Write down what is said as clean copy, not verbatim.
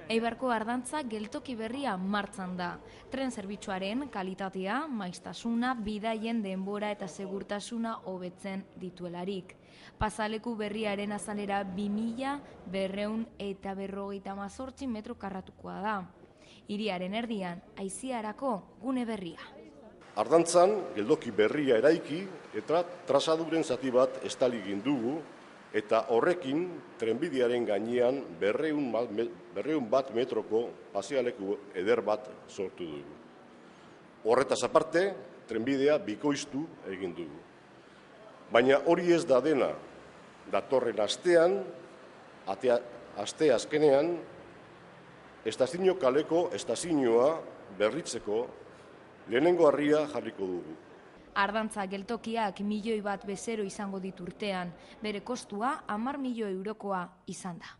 Eibarko Ardantza geltoki berria martxan da. Tren zerbitzuaren kalitatea, maiztasuna, bidaien denbora eta segurtasuna hobetzen dituelarik. Pasaleku berriaren azalera 2258 metro karratukoa da. Hiriaren erdian, Aiziarako gune berria. Ardantzan geltoki berria eraiki eta trazaduren zati bat estali egin dugu, eta horrekin trenbidearen gainean 201 metroko pasealeku eder bat sortu dugu. Horretaz aparte, trenbidea bikoiztu egin dugu. Baina hori ez da dena. Datorren astean, aste azkenean, estazio kaleko estazioa berritzeko lehenengo harria jarriko dugu. Ardantza geltokiak 1 milioi bat bezero izango ditu urtean, bere kostua 10 milioi eurokoa izan da.